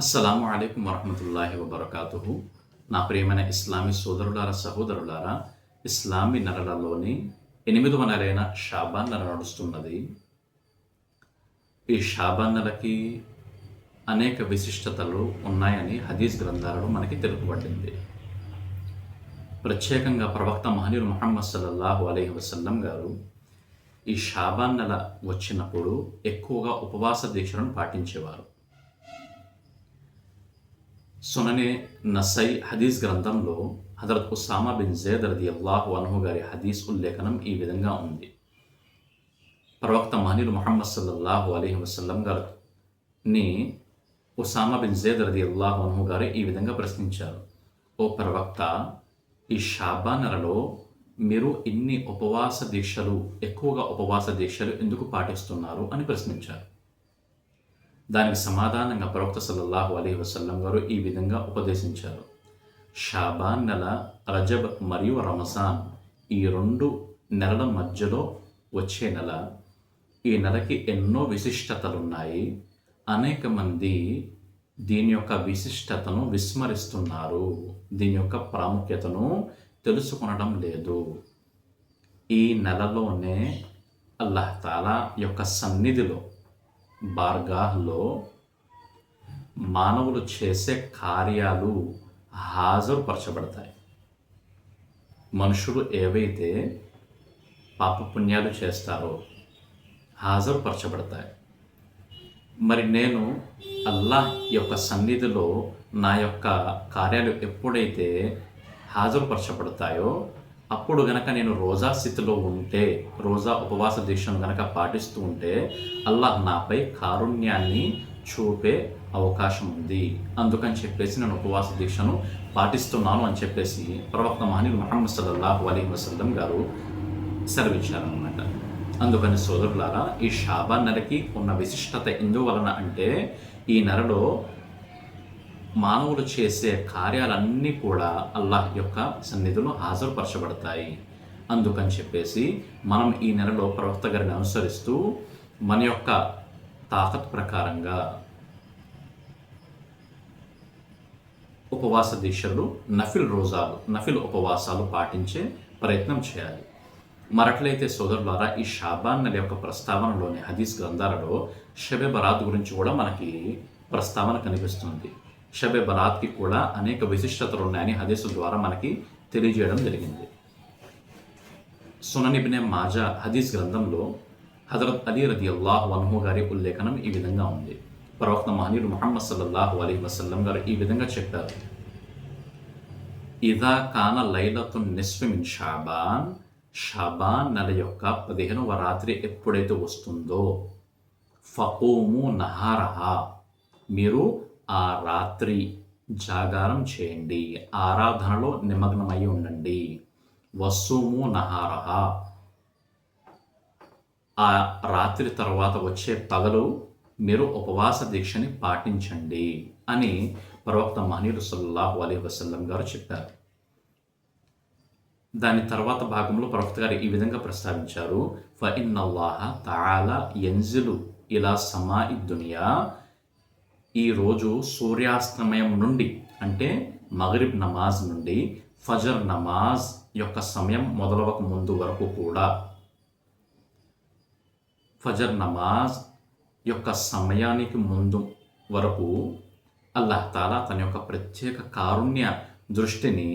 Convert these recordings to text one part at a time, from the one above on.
అస్సలాము అలైకుం వరహమతుల్లాహి వబర్కాతుహు. నా ప్రియమైన ఇస్లామీ సోదరులారా, సహోదరులారా, ఇస్లామీ నెలలలోని 8వ నెలైన షాబాన్ నెల నడుస్తున్నది. ఈ షాబాన్ నెలకి అనేక విశిష్టతలు ఉన్నాయని హదీస్ గ్రంథాలలో మనకి తెలుపబడింది. ప్రత్యేకంగా ప్రవక్త మహనీయులు ముహమ్మద్ సల్లల్లాహు అలైహి వసల్లం గారు ఈ షాబాన్ నెల వచ్చినప్పుడు ఎక్కువగా ఉపవాస దీక్షలను పాటించేవారు. సుననే నసై హదీస్ గ్రంథంలో హజరత్ ఉసామా బిన్ జైద్ రదియల్లాహు అన్హు గారి హదీస్ ఉల్లేఖనం ఈ విధంగా ఉంది. ప్రవక్త మహనీయులు ముహమ్మద్ సల్లల్లాహు అలైహి వసల్లం గారిని ఉసామా బిన్ జైద్ రదియల్లాహు అన్హు గారు ఈ విధంగా ప్రశ్నించారు, ఓ ప్రవక్త, ఈ షాబాన్ నెలలో మీరు ఇన్ని ఎక్కువగా ఉపవాస దీక్షలు ఎందుకు పాటిస్తున్నారు అని ప్రశ్నించారు. దానికి సమాధానంగా ప్రవక్త సల్లల్లాహు అలైహి వసల్లం గారు ఈ విధంగా ఉపదేశించారు. షాబాన్ నెల, రజబ్ మరియు రమజాన్ ఈ 2 నెలల మధ్యలో వచ్చే నెల. ఈ నెలకి ఎన్నో విశిష్టతలున్నాయి. అనేక మంది దీని యొక్క విశిష్టతను విస్మరిస్తున్నారు, దీని యొక్క ప్రాముఖ్యతను తెలుసుకొనడం లేదు. ఈ నెలలోనే అల్లాహ్ తాలా యొక్క సన్నిధిలో, బార్గాహ్లో మానవులు చేసే కార్యాలు హాజరుపరచబడతాయి. మనుషులు ఏవైతే పాపపుణ్యాలు చేస్తారో హాజరుపరచబడతాయి. మరి నేను అల్లాహ్ యొక్క సన్నిధిలో నా యొక్క కార్యాలు ఎప్పుడైతే హాజరుపరచబడతాయో అప్పుడు గనక నేను రోజా స్థితిలో ఉంటే, రోజా ఉపవాస దీక్షను గనక పాటిస్తూ ఉంటే అల్లాహ్ నాపై కారుణ్యాన్ని చూపే అవకాశం ఉంది. అందుకని చెప్పేసి నేను ఉపవాస దీక్షను పాటిస్తున్నాను అని చెప్పేసి ప్రవక్త మహనీయులు ముహమ్మద్ సల్లల్లాహు అలైహి వసల్లం గారు సెలవిచ్చారనమాట. అందుకని సోదరులారా, ఈ షాబాన్ నెలకి ఉన్న విశిష్టత ఎందువలన అంటే, ఈ నెలలో మానవులు చేసే కార్యాలన్నీ కూడా అల్లాహ్ యొక్క సన్నిధిలో హాజరుపరచబడతాయి. అందుకని చెప్పేసి మనం ఈ నెలలో ప్రవక్త గారిని అనుసరిస్తూ మన యొక్క తాకత్ ప్రకారంగా ఉపవాస దీక్షలు, నఫిల్ ఉపవాసాలు పాటించే ప్రయత్నం చేయాలి. మరట్లయితే సోదరులారా, ఈ షాబాన్ నెల యొక్క ప్రస్తావనలోని హదీస్ గ్రంథాలలో షబె బరాత్ గురించి కూడా మనకి ప్రస్తావన కనిపిస్తుంది. షబె బరాత్కి కూడా అనేక విశిష్టతలు ఉన్నాయని హదీసుల ద్వారా మనకి తెలియజేయడం జరిగింది. సునన్ ఇబ్నే మాజా హదీస్ గ్రంథంలో హజరత్ అలీ రదియల్లాహు అన్హు గారి ఉల్లేఖనం ఈ విధంగా ఉంది. ప్రవక్త మహనీయులు ముహమ్మద్ సల్లల్లాహు అలైహి వసల్లం గారు ఈ విధంగా చెప్పారు, ఇదా కాన లైలతున్ నిస్ఫి మిన్ షాబాన్, షాబాన్ నెల యొక్క 15వ రాత్రి ఎప్పుడైతే వస్తుందో, ఫకూము నహారహా, మీరు ఆ రాత్రి జాగారం చేయండి, ఆరాధనలో నిమగ్నమై ఉండండి. వస్సుము నహారహా, ఆ రాత్రి తర్వాత వచ్చే పగలు మీరు ఉపవాస దీక్షని పాటించండి అని ప్రవక్త మహనీయులు సల్లల్లాహు అలైహి వసల్లం గారు చెప్పారు. దాని తర్వాత భాగంలో ప్రవక్త గారు ఈ విధంగా ప్రస్తావించారు, ఫ ఇన్నల్లాహ తఆలా యంజిలు ఇలా సమాఇ దునియా, ఈరోజు సూర్యాస్తమయం నుండి అంటే మగరిబ్ నమాజ్ నుండి ఫజర్ నమాజ్ యొక్క సమయం మొదలవక ముందు వరకు కూడా, ఫజర్ నమాజ్ యొక్క సమయానికి ముందు వరకు అల్లాహ్ తాలా తన యొక్క ప్రత్యేక కారుణ్య దృష్టిని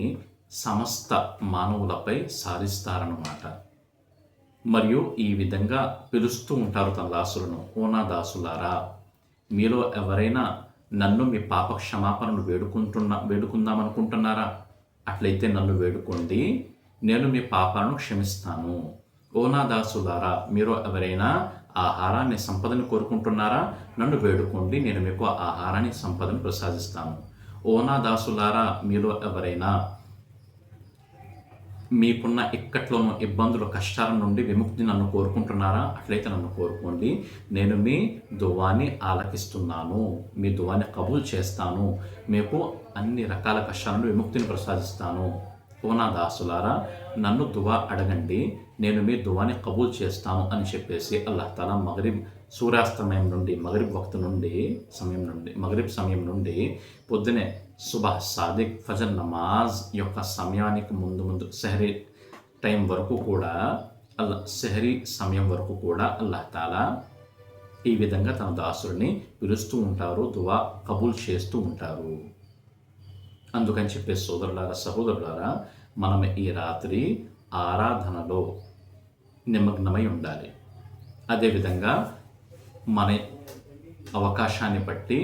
సమస్త మానవులపై సారిస్తారన్నమాట. మరియు ఈ విధంగా పిలుస్తూ ఉంటారు తన దాసులను, ఓ నా దాసులారా, మీలో ఎవరైనా నన్ను మీ పాప క్షమాపణను వేడుకుందామనుకుంటున్నారా? అట్లయితే నన్ను వేడుకోండి, నేను మీ పాపాలను క్షమిస్తాను. ఓ నా దాసులారా, మీరు ఎవరైనా ఆహారాన్ని, సంపదను కోరుకుంటున్నారా? నన్ను వేడుకోండి, నేను మీకు ఆహారాన్ని, సంపదను ప్రసాదిస్తాను. ఓ నా దాసులారా, మీలో ఎవరైనా మీకున్న ఇక్కట్లోనూ, ఇబ్బందులు, కష్టాల నుండి విముక్తి నన్ను కోరుకుంటున్నారా? అట్లయితే నన్ను కోరుకోండి, నేను మీ దువాని ఆలకిస్తున్నాను, మీ దువాని కబూల్ చేస్తాను, మీకు అన్ని రకాల కష్టాల నుండి విముక్తిని ప్రసాదిస్తాను ఓ నా దాసులారా, నన్ను దువా అడగండి, నేను మీ దువాని కబూల్ చేస్తాను అని చెప్పేసి అల్లాహ్ తాలా మగరిబ్ సూర్యాస్తమయం నుండి మగరిబ్ సమయం నుండి పొద్దునే సుబహ్ సాదిక్ ఫజర్ నమాజ్ యొక్క సమయానికి ముందు సెహరీ టైం వరకు కూడా సెహరీ సమయం వరకు కూడా అల్లాహ్ తాలా ఈ విధంగా తన దాసుడిని పిలుస్తూ ఉంటారు, దువా కబూల్ చేస్తూ ఉంటారు. అందుకని చెప్పే సహోదరులారా, మనం ఈ రాత్రి ఆరాధనలో నిమగ్నమై ఉండాలి. అదేవిధంగా మన అవకాశాన్ని బట్టి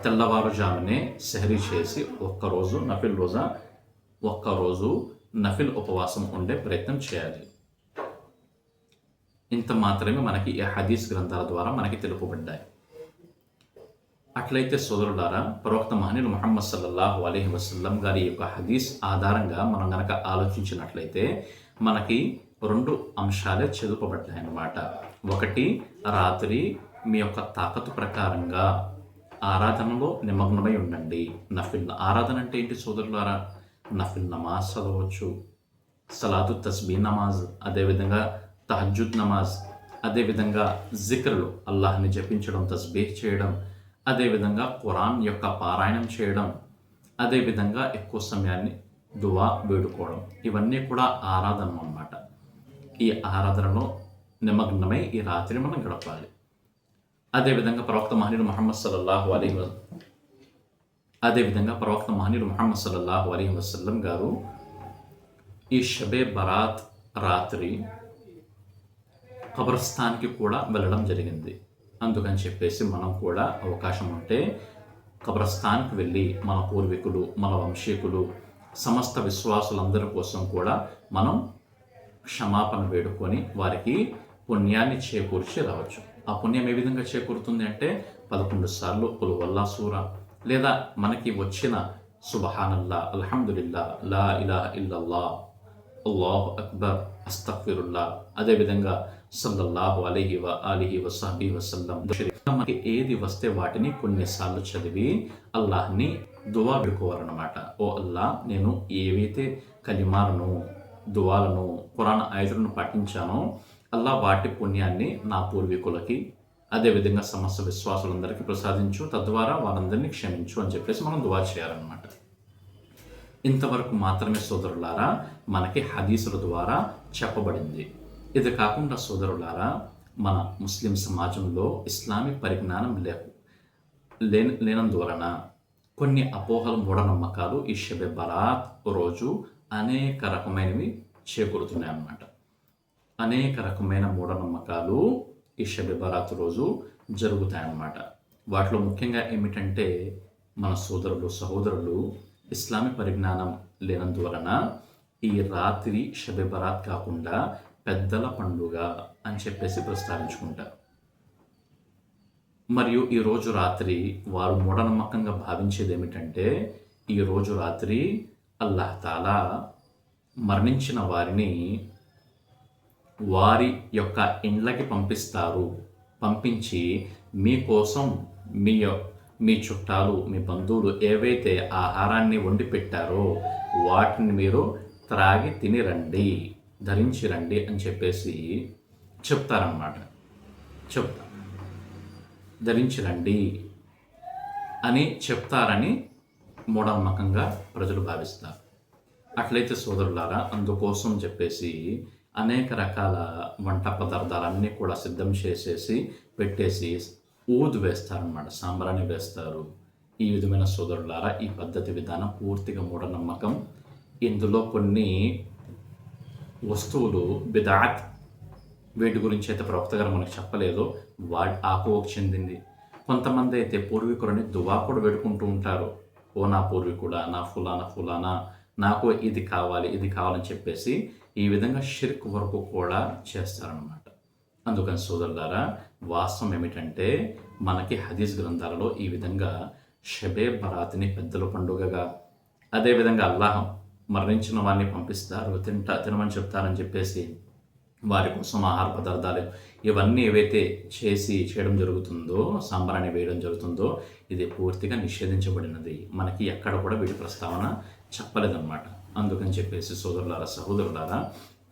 తెల్లవారుజామునే సెహరీ చేసి ఒక్కరోజు నఫిల్ ఉపవాసం ఉండే ప్రయత్నం చేయాలి. ఇంత మాత్రమే మనకి ఈ హదీస్ గ్రంథాల ద్వారా మనకి తెలుపబడ్డాయి. అట్లయితే సోదరులారా, ప్రవక్త మహనీయులు ముహమ్మద్ సల్లల్లాహు అలైహి వసల్లం గారి యొక్క హదీస్ ఆధారంగా మనం గనక ఆలోచించినట్లయితే మనకి 2 అంశాలే చదువుపబడ్డాయన్నమాట. ఒకటి, రాత్రి మీ యొక్క తాకతు ప్రకారంగా ఆరాధనలో నిమగ్నమై ఉండండి. నఫిల్ ఆరాధన అంటే ఏంటి సోదరులారా? నఫిల్ నమాజ్ చదవచ్చు, సలాతు తస్బీ నమాజ్, అదేవిధంగా తహజ్జుద్ నమాజ్, అదేవిధంగా జిక్రులు అల్లాహ్ని జపించడం, తస్బీహ్ చేయడం, అదేవిధంగా ఖురాన్ యొక్క పారాయణం చేయడం, అదేవిధంగా ఎక్కువ సమయాన్ని దువా వేడుకోవడం, ఇవన్నీ కూడా ఆరాధన అన్నమాట. ఈ ఆరాధనలో నిమగ్నమై ఈ రాత్రి మనం గడపాలి. అదేవిధంగా ప్రవక్త మహనీయులు ముహమ్మద్ సల్లల్లాహు అలైహి వసల్లం గారు ఈ షబే బరాత్ రాత్రి కబ్రస్థాన్కి కూడా వెళ్ళడం జరిగింది. అందుకని చెప్పేసి మనం కూడా అవకాశం ఉంటే కబ్రస్థాన్కి వెళ్ళి మన పూర్వీకులు, మన వంశీకులు, సమస్త విశ్వాసులందరి కోసం కూడా మనం క్షమాపణ వేడుకొని వారికి పుణ్యాన్ని చేకూర్చి రావచ్చు. ఆ పుణ్యం ఏ విధంగా చేకూరుతుంది అంటే 11 సార్లు కుల్ వల్లా సూరా, లేదా మనకి వచ్చిన సుబ్హానల్లా, అల్హమ్దులిల్లా, లా ఇలాహ ఇల్లల్లా, అల్లాహు అక్బర్, అస్తగ్ఫిరుల్లా, అదేవిధంగా సల్లల్లాహు అలైహి వసల్లం మనకి ఏది వస్తే వాటిని కొన్నిసార్లు చదివి అల్లాహ్ని దువా పెడుకోవాలన్నమాట. ఓ అల్లాహ్, నేను ఏవైతే కలిమాలను, దువాలను, ఖురాన్ ఆయతులను పాటించానో అల్లాహ్ వాటి పుణ్యాన్ని నా పూర్వీకులకి, అదేవిధంగా సమస్త విశ్వాసులందరికీ ప్రసాదించు, తద్వారా వారందరినీ క్షమించు అని చెప్పేసి మనం దువా చేయాలన్నమాట. ఇంతవరకు మాత్రమే సోదరులారా మనకి హదీసుల ద్వారా చెప్పబడింది. ఇది కాకుండా సోదరులారా, మన ముస్లిం సమాజంలో ఇస్లామిక్ పరిజ్ఞానం లేనందువలన కొన్ని అపోహలు, మూఢనమ్మకాలు ఈ షబే బరాత్ రోజు అనేక రకమైనవి చేకూరుతున్నాయి అన్నమాట. అనేక రకమైన మూఢనమ్మకాలు ఈ షబే బరాత్ రోజు జరుగుతాయన్నమాట. వాటిలో ముఖ్యంగా ఏమిటంటే, మన సహోదరులు ఇస్లామిక్ పరిజ్ఞానం లేనందువలన ఈ రాత్రి షబే బరాత్ కాకుండా పెద్దల పండుగ అని చెప్పేసి ప్రస్తావించుకుంటారు. మరియు ఈరోజు రాత్రి వారు మూఢనమ్మకంగా భావించేది ఏమిటంటే, ఈరోజు రాత్రి అల్లాహ్ తాలా మరణించిన వారిని వారి యొక్క ఇండ్లకి పంపించి మీకోసం మీ చుట్టాలు, మీ బంధువులు ఏవైతే ఆహారాన్ని వండి పెట్టారో వాటిని మీరు త్రాగి తిని రండి, ధరించి రండి అని చెప్పేసి చెప్తారన్నమాట. ధరించి రండి అని చెప్తారని మూఢనమ్మకంగా ప్రజలు భావిస్తారు. అట్లయితే సోదరులారా, అందుకోసం చెప్పేసి అనేక రకాల వంట పదార్థాలన్నీ కూడా సిద్ధం చేసేసి పెట్టేసి ఊదు వేస్తారన్నమాట, సాంబ్రాణి వేస్తారు. ఈ విధమైన సోదరులారా, ఈ పద్ధతి విధానం పూర్తిగా మూఢనమ్మకం. ఇందులో కొన్ని వస్తువులు బిదాత్, వీటి గురించి అయితే ప్రవక్త గారు మనకు చెప్పలేదు, ఆకోవకు చెందింది. కొంతమంది అయితే పూర్వీకులని దువా కూడా పెట్టుకుంటూ ఉంటారు. ఓ నా పూర్వీకుడా, నా ఫులానా, నాకు ఇది కావాలని చెప్పేసి ఈ విధంగా షిర్క్ వరకు కూడా చేస్తారన్నమాట. అందుకని సోదరులారా, వాస్తవం ఏమిటంటే, మనకి హదీస్ గ్రంథాలలో ఈ విధంగా షబే బరాత్ని పెద్దల పండుగగా, అదేవిధంగా అల్లాహ్ మరణించిన వారిని పంపిస్తారు, తినమని చెప్తారని చెప్పేసి వారి కోసం ఆహార పదార్థాలు ఇవన్నీ ఏవైతే చేయడం జరుగుతుందో, సాంబ్రాణి వేయడం జరుగుతుందో, ఇది పూర్తిగా నిషేధించబడినది. మనకి ఎక్కడ కూడా వీటి ప్రస్తావన చెప్పలేదన్నమాట. అందుకని చెప్పేసి సోదరులారా, సహోదరులారా,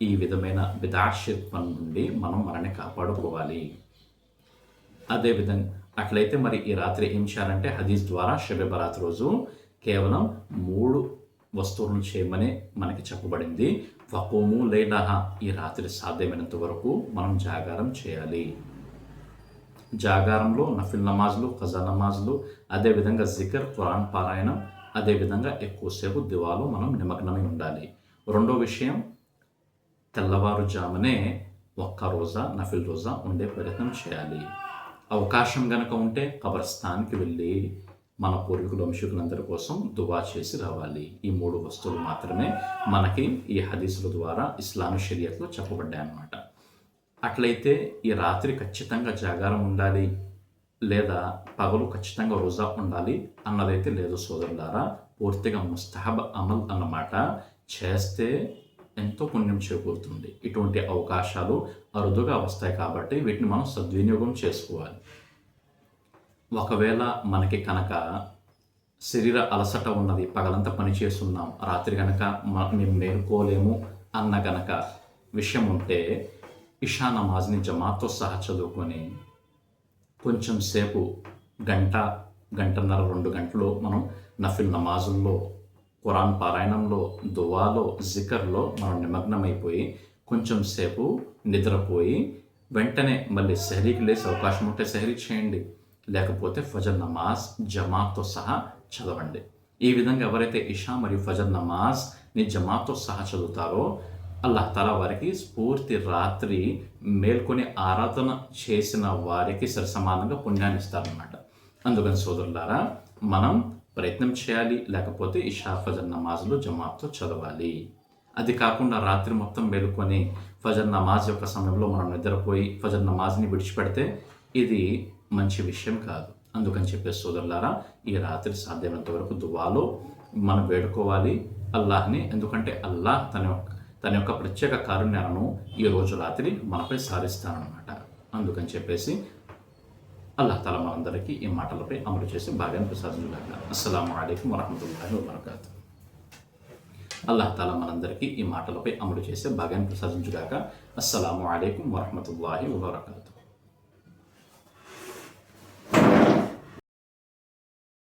ఈ విధమైన బిదాషిత్వం నుండి మనం మనల్ని కాపాడుకోవాలి. అదేవిధంగా అట్లయితే మరి ఈ రాత్రి ఏం చేయాలంటే, హదీస్ ద్వారా షబె బరాత్ రోజు కేవలం 3 వస్తువులను చేయమని మనకి చెప్పబడింది. వకోము లైలహ, ఈ రాత్రి సాధ్యమైనంత వరకు మనం జాగారం చేయాలి. జాగారంలో నఫిల్ నమాజులు, ఖజా నమాజులు, అదేవిధంగా జికర్, ఖురాన్ పారాయణం, అదేవిధంగా ఎక్కువసేపు దివాలో మనం నిమగ్నమై ఉండాలి. రెండో విషయం, తెల్లవారుజామునే ఒక్క రోజా నఫిల్ రోజా ఉండే ప్రయత్నం చేయాలి. అవకాశం గనక ఉంటే కబర్స్థాన్కి వెళ్ళి మన పూర్వీకుల వంశీకులందరి కోసం దువా చేసి రావాలి. ఈ 3 వస్తువులు మాత్రమే మనకి ఈ హదీసుల ద్వారా ఇస్లామీ షరియత్లో చెప్పబడ్డాయి అన్నమాట. అట్లయితే ఈ రాత్రి ఖచ్చితంగా జాగారం ఉండాలి లేదా పగలు ఖచ్చితంగా రోజా ఉండాలి అన్నదైతే లేదు సోదరులారా. పూర్తిగా ముస్తహబ్ అమల్ అన్నమాట. చేస్తే ఎంతో పుణ్యం చేకూరుతుంది. ఇటువంటి అవకాశాలు అరుదుగా వస్తాయి కాబట్టి వీటిని మనం సద్వినియోగం చేసుకోవాలి. ఒకవేళ మనకి కనుక శరీర అలసట ఉన్నది, పగలంతా పని చేస్తున్నాం, రాత్రి కనుక మేము మేలుకోలేము అన్న గనక విషయం ఉంటే, ఇషా నమాజ్ని జమాత్తో సహా చదువుకొని కొంచెం సేపు గంటన్నర 2 గంటలు మనం నఫిల్ నమాజుల్లో, ఖురాన్ పారాయణంలో, దువాలో, జికర్లో మనం నిమగ్నమైపోయి కొంచెం సేపు నిద్రపోయి వెంటనే మళ్ళీ సెహరీకి లేసే అవకాశం ఉంటే సెహరీ చేయండి, లేకపోతే ఫజర్ నమాజ్ జమాత్తో సహా చదవండి. ఈ విధంగా ఎవరైతే ఇషా మరియు ఫజర్ నమాజ్ని జమాత్తో సహా చదువుతారో అల్లాహ్ తఆలా వారికి పూర్తి రాత్రి మేల్కొని ఆరాధన చేసిన వారికి సరిసమానంగా పుణ్యాన్ని ఇస్తారన్నమాట. అందుకని సోదరులారా, మనం ప్రయత్నం చేయాలి, లేకపోతే ఇషా ఫజర్ నమాజ్లు జమాత్తో చదవాలి. అది కాకుండా రాత్రి మొత్తం మేలుకొని ఫజర్ నమాజ్ యొక్క సమయంలో మనం నిద్రపోయి ఫజర్ నమాజ్ని విడిచిపెడితే ఇది మంచి విషయం కాదు. అందుకని చెప్పే సోదరులారా, ఈ రాత్రి సాధ్యమైనంత వరకు దువాలో మనం వేడుకోవాలి అల్లాహ్ని. ఎందుకంటే అల్లాహ్ తన యొక్క ప్రత్యేక కారుణ్యాలను ఈ రోజు రాత్రి మనపై సారిస్తానన్నమాట. అందుకని చెప్పేసి అల్లాహ్ తఆలా మనందరికీ ఈ మాటలపై అమలు చేసి భాగ్యాన్ని ప్రసాదించుగాక. అస్సలాము అలైకుం వరహ్మతుల్లాహి వబరకాతుహు. అల్లాహ్ తఆలా మనందరికీ ఈ మాటలపై అమలు చేసి భాగ్యాన్ని ప్రసాదించుగాక. అస్సలాము అలైకుం వరహ్మతుల్లాహి వబరకాతుహు.